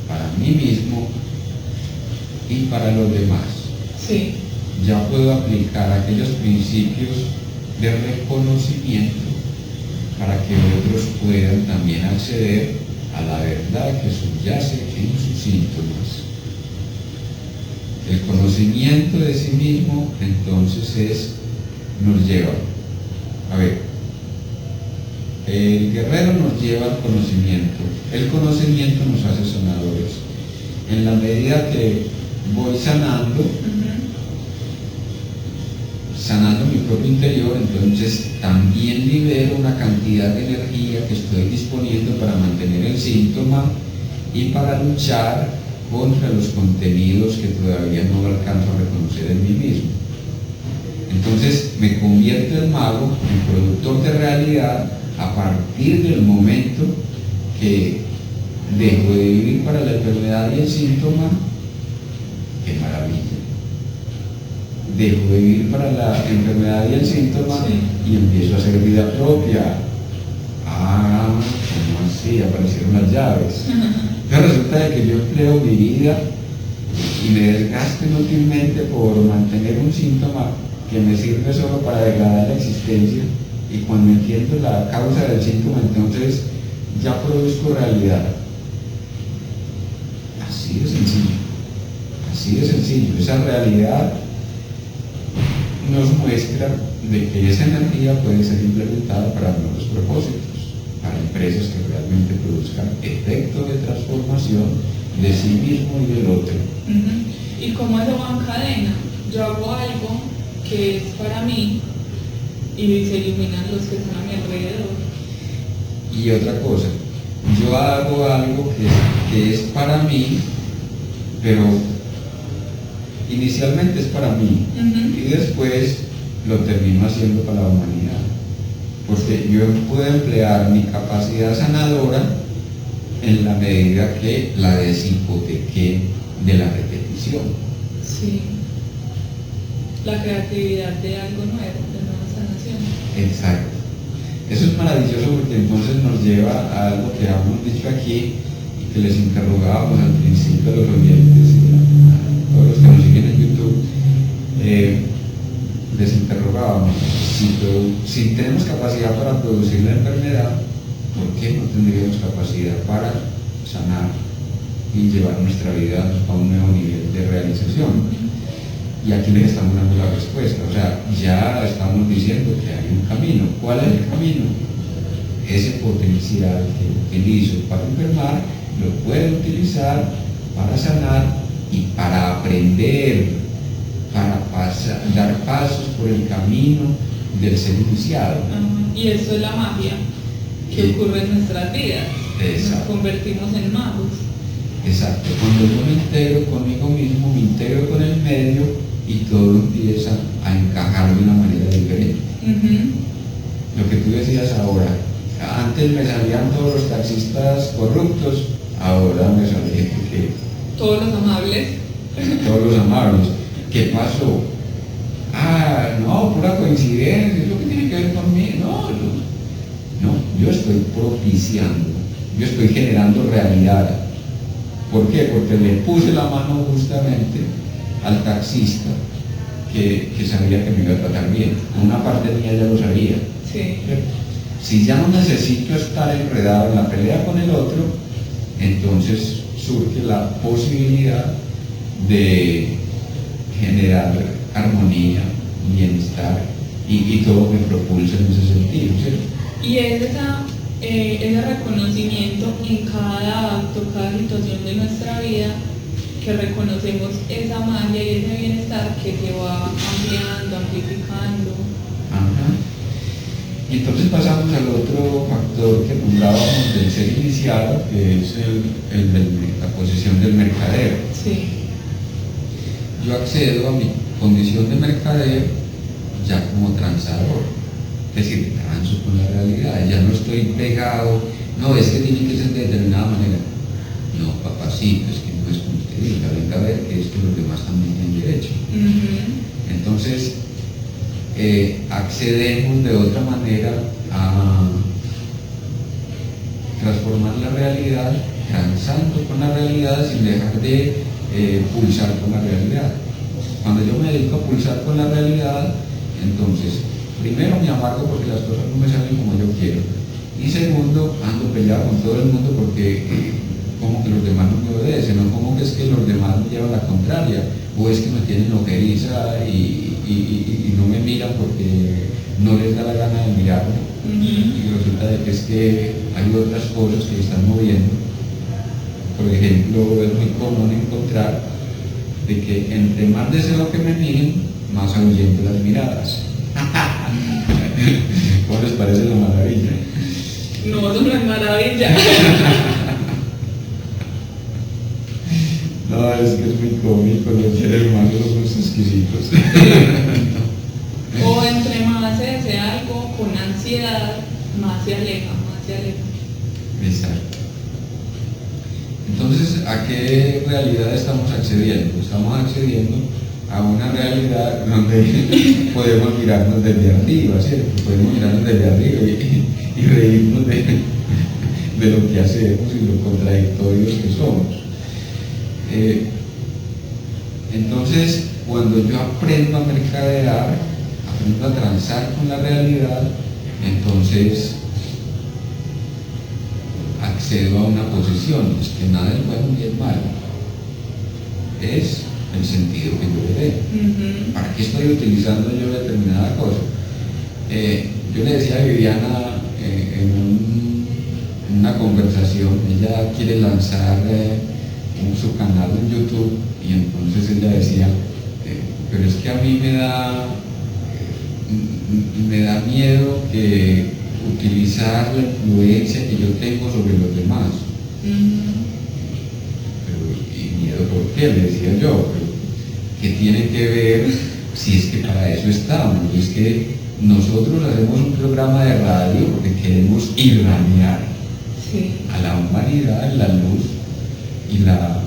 para mí mismo y para los demás.
Sí.
Ya puedo aplicar aquellos principios de reconocimiento para que otros puedan también acceder a la verdad que subyace en sus síntomas. El conocimiento de sí mismo entonces nos lleva, a ver, el guerrero nos lleva al conocimiento, el conocimiento nos hace sanadores. En la medida que voy sanando mi propio interior, entonces también libero una cantidad de energía que estoy disponiendo para mantener el síntoma y para luchar contra los contenidos que todavía no alcanzo a reconocer en mí mismo. Entonces me convierto en mago, en productor de realidad, a partir del momento que dejo de vivir para la enfermedad y el síntoma. ¡Qué maravilla! Dejo de vivir para la enfermedad y el síntoma y empiezo a hacer vida propia. ¿Cómo así? Aparecieron las llaves. Entonces resulta de que yo empleo mi vida y me desgasto inútilmente por mantener un síntoma que me sirve solo para degradar la existencia, y cuando entiendo la causa del síntoma, entonces ya produzco realidad. Así de sencillo. Así de sencillo. Esa realidad nos muestra de que esa energía puede ser implementada para nuevos propósitos, para empresas que realmente produzcan efecto de transformación de sí mismo y del otro.
¿Y cómo eso va en cadena? Yo hago algo que es para mí y se iluminan los que están a mi alrededor.
Y otra cosa, yo hago algo que es para mí, pero inicialmente es para mí, y después lo termino haciendo para la humanidad, porque yo puedo emplear mi capacidad sanadora en la medida que la deshipotequé de la repetición.
Sí, la creatividad de algo nuevo, de nueva sanación.
Exacto. Eso es maravilloso porque entonces nos lleva a algo que hemos dicho aquí y que les interrogábamos al principio a los oyentes y a todos los que nos siguen en YouTube. Les interrogábamos, si tenemos capacidad para producir la enfermedad, ¿por qué no tendríamos capacidad para sanar y llevar nuestra vida a un nuevo nivel de realización? Y aquí les estamos dando la respuesta, o sea, ya estamos diciendo que hay un camino. ¿Cuál es el camino? Ese potencial que utilizo para enfermar, lo puedo utilizar para sanar y para aprender, para dar pasos por el camino del ser iniciado.
Y eso es la magia que ocurre en nuestras vidas.
Exacto.
Nos convertimos en magos.
Exacto. Cuando yo me integro conmigo mismo, me integro con el medio y todo empieza a encajar de una manera diferente. Lo que tú decías ahora, antes me salían todos los taxistas corruptos, ahora me salen
todos los amables.
Todos los amables. ¿Qué pasó? No, pura coincidencia, ¿eso qué tiene que ver conmigo? No, yo estoy propiciando, yo estoy generando realidad. ¿Por qué? Porque le puse la mano justamente al taxista que sabía que me iba a tratar bien. Una parte mía ya lo sabía.
Sí.
Si ya no necesito estar enredado en la pelea con el otro, entonces surge la posibilidad de generar armonía, bienestar, y todo me propulsa en ese sentido, ¿cierto?
Y es esa ese reconocimiento en cada acto, cada situación de nuestra vida, que reconocemos esa magia y ese bienestar que se va ampliando, amplificando.
Ajá. Y entonces pasamos al otro factor que nombrábamos del ser iniciado, que es la posición del mercader.
Sí.
Yo accedo a mi condición de mercader ya como transador, es decir, transo con la realidad, ya no estoy pegado, no, es que tiene que ser de determinada manera. No, papacito, es que no es como usted diga, venga a ver que esto los demás también tienen derecho. Entonces, accedemos de otra manera a transformar la realidad, transando con la realidad sin dejar de pulsar con la realidad. Cuando yo me dedico a pulsar con la realidad, entonces, primero me amargo porque las cosas no me salen como yo quiero. Y segundo, ando peleado con todo el mundo porque como que los demás no me obedecen, o como que es que los demás me llevan la contraria, o es que me tienen ojeriza y no me miran porque no les da la gana de mirarme. Y resulta de que es que hay otras cosas que están moviendo. Por ejemplo, es muy común encontrar de que entre más deseo que me miren, más ahuyento las miradas. ¿Cómo les parece la maravilla?
No, eso no es maravilla.
No, es que es muy cómico, los seres humanos somos exquisitos.
O entre más se desea algo con ansiedad, más se aleja, más se aleja.
Exacto. Entonces, ¿a qué realidad estamos accediendo? Estamos accediendo a una realidad donde podemos mirarnos desde arriba, ¿cierto? Podemos mirarnos desde arriba y reírnos de lo que hacemos y lo contradictorios que somos. Entonces, cuando yo aprendo a mercadear, aprendo a transar con la realidad, entonces accedo a una posición, es que nada es bueno ni es malo, es el sentido que yo le dé. ¿Para qué estoy utilizando yo determinada cosa? Yo le decía a Viviana en una conversación, ella quiere lanzar su canal en YouTube y entonces ella decía, pero es que a mí me da miedo que utilizar la influencia que yo tengo sobre los demás. ¿Y miedo por qué? Le decía yo, pero ¿qué tiene que ver si es que para eso estamos? Es que nosotros hacemos un programa de radio porque queremos irradiar a la humanidad la luz y la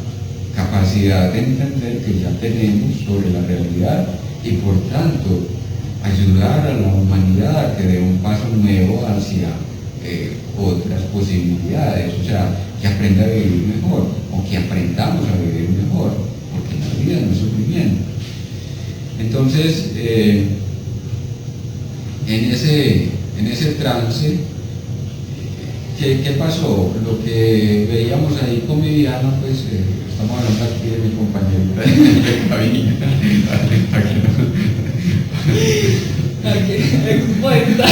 capacidad de entender que ya tenemos sobre la realidad y por tanto ayudar a la humanidad a que dé un paso nuevo hacia otras posibilidades, o sea, que aprenda a vivir mejor o que aprendamos a vivir mejor, porque la vida no es sufrimiento. Entonces, en ese trance, ¿qué pasó? Lo que veíamos ahí con Viviana, pues estamos hablando aquí de mi compañerita de cabina,
Expuesta.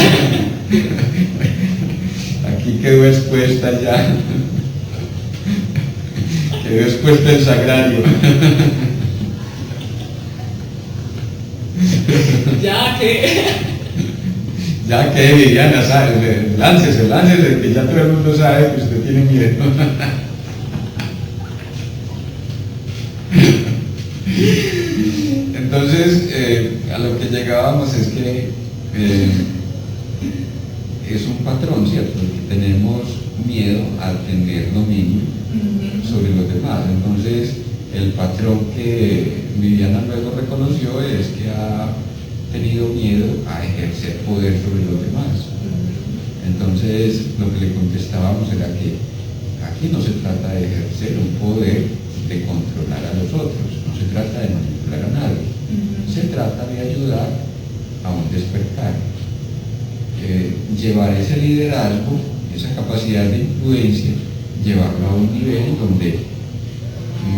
Aquí quedó expuesta ya, quedó expuesta el sagrario. Ya que Viviana sabe, láncese, que ya todo el mundo sabe que usted tiene miedo. Entonces, a lo que llegábamos es que es un patrón, ¿cierto? Que tenemos miedo a tener dominio sobre los demás. Entonces, el patrón que Viviana luego reconoció es que ha tenido miedo a ejercer poder sobre los demás. Entonces, lo que le contestábamos era que aquí no se trata de ejercer un poder de controlar a los otros, no se trata de manipular a nadie, se trata de ayudar a un despertar, llevar ese liderazgo, esa capacidad de influencia, llevarlo a un nivel donde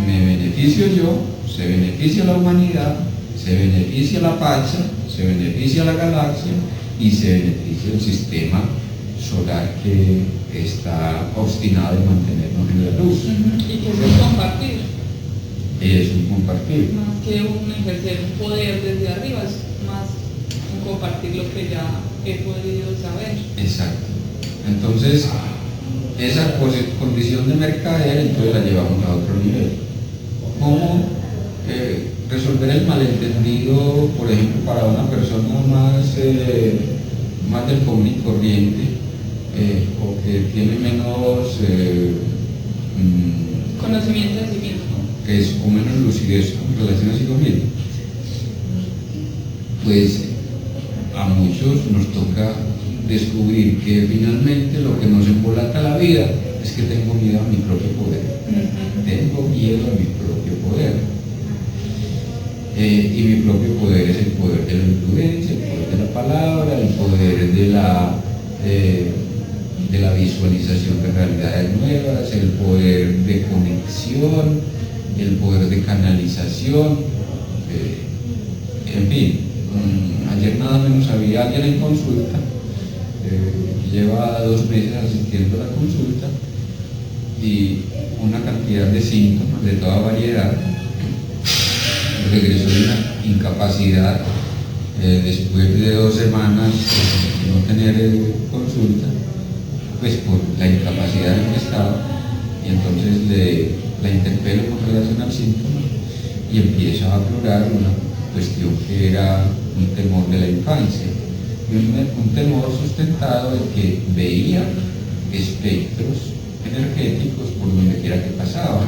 me beneficio yo, se beneficia la humanidad, se beneficia la Pacha, se beneficia la galaxia y se beneficia el sistema solar que está obstinado en mantenernos en la luz.
Y que es un compartir,
Es un compartir.
más que un ejercer un poder desde arriba, es más un compartir lo que ya he podido saber.
Exacto. Entonces, esa condición de mercader, entonces la llevamos a otro nivel. ¿Cómo resolver el malentendido, por ejemplo, para una persona más del común y corriente, o que tiene menos
Conocimiento de sí mismo.
o menos lucidez en relación a sí mismo? Pues a muchos nos toca descubrir que finalmente lo que nos embolata la vida es que tengo miedo a mi propio poder. Tengo miedo a mi propio poder. Y mi propio poder es el poder de la influencia, el poder de la palabra, el poder de la visualización de realidades nuevas, el poder de conexión, el poder de canalización, en fin. Ayer nada menos había alguien en consulta, lleva 2 meses asistiendo a la consulta y una cantidad de síntomas de toda variedad. Regresó de una incapacidad después de 2 semanas de no tener consulta, pues por la incapacidad en que estaba, y entonces la interpelo con relación al síntoma y empieza a aflorar una cuestión que era un temor de la infancia, un temor sustentado de que veía espectros energéticos por donde quiera que pasaba.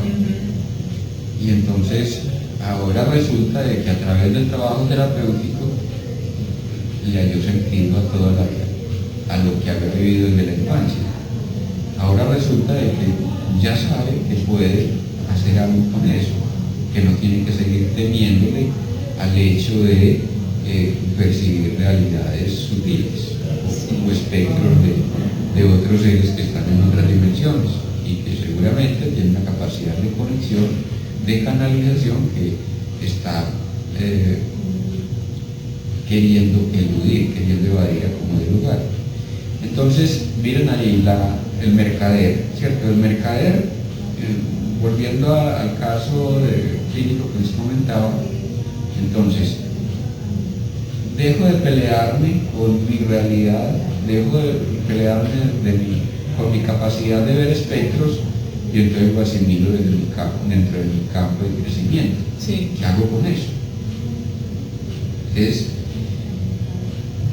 Y entonces ahora resulta de que a través del trabajo terapéutico le halló sentido a toda la vida, a lo que había vivido desde la infancia. Ahora resulta de que ya sabe que puede hacer algo con eso, que no tiene que seguir temiéndole al hecho de percibir realidades sutiles o espectros de otros seres que están en otras dimensiones y que seguramente tienen una capacidad de conexión, de canalización que está queriendo eludir, queriendo evadir a como de lugar. Entonces, miren ahí el mercader, ¿cierto? El mercader, volviendo al caso clínico que les comentaba, entonces, dejo de pelearme con mi realidad, dejo de pelearme con mi capacidad de ver espectros, y entonces lo asimilo dentro de mi campo de crecimiento.
Sí.
¿Qué hago con eso? Entonces,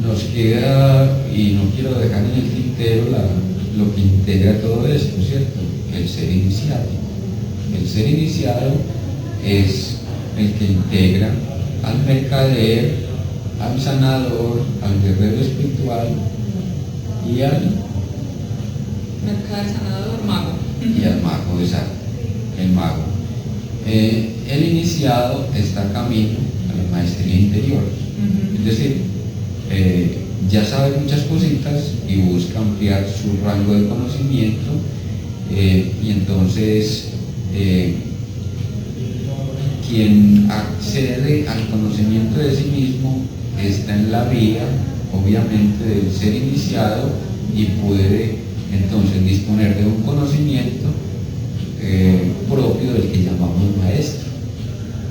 nos queda, y no quiero dejar en el tintero lo que integra todo esto, ¿cierto? El ser iniciado. El ser iniciado es el que integra al mercader, al sanador, al guerrero espiritual y al
mercader, sanador, mago.
Y al mago, exacto, el mago. El iniciado está camino a la maestría interior. Es decir, ya sabe muchas cositas y busca ampliar su rango de conocimiento, y entonces quien accede al conocimiento de sí mismo está en la vía, obviamente, del ser iniciado y puede entonces disponer de un conocimiento propio del que llamamos maestro.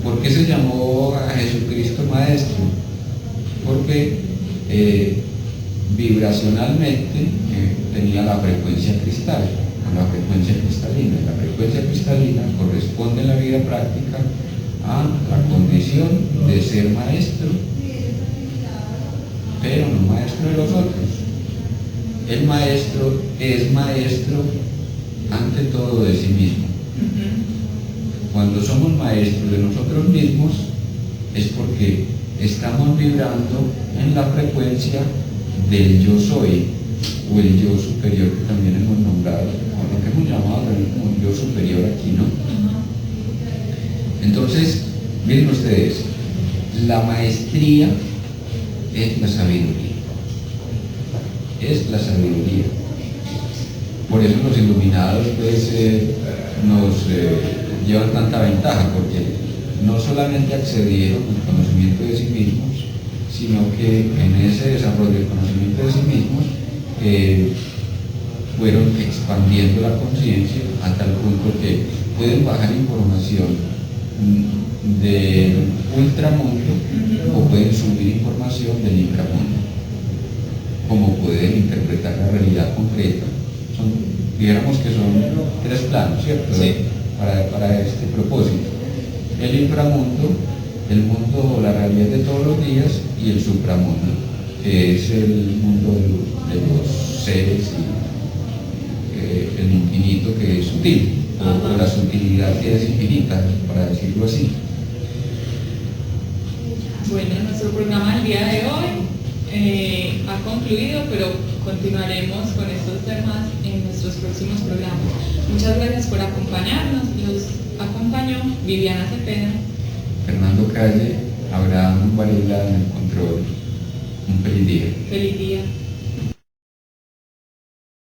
¿Por qué se llamó a Jesucristo maestro? Porque vibracionalmente tenía la frecuencia cristal, la frecuencia cristalina. La frecuencia cristalina corresponde en la vida práctica a la condición de ser maestro, pero no maestro de los otros. El maestro es maestro ante todo de sí mismo. Cuando somos maestros de nosotros mismos es porque estamos vibrando en la frecuencia del yo soy, o el yo superior, que también hemos nombrado, o lo que hemos llamado también como yo superior aquí, ¿no? Entonces, miren ustedes, la maestría es la sabiduría. Es la sabiduría. Por eso los iluminados pues, nos llevan tanta ventaja, porque no solamente accedieron al conocimiento de sí mismos, sino que en ese desarrollo del conocimiento de sí mismos fueron expandiendo la conciencia a tal punto que pueden bajar información del ultramundo o pueden subir información del inframundo. Como pueden interpretar la realidad concreta, dijéramos que son 3 planos, ¿cierto?
Sí.
Para este propósito. El inframundo, el mundo, la realidad de todos los días, y el supramundo, que es el mundo de los seres y el infinito, que es sutil, o la sutilidad que es infinita, para decirlo así.
Bueno, nuestro programa del día de hoy ha concluido, pero continuaremos con estos temas en nuestros próximos programas. Muchas gracias por acompañarnos. Los acompañó Viviana Cepeda,
Fernando Calle, Abraham Varela en el control. Un feliz día.
Feliz día.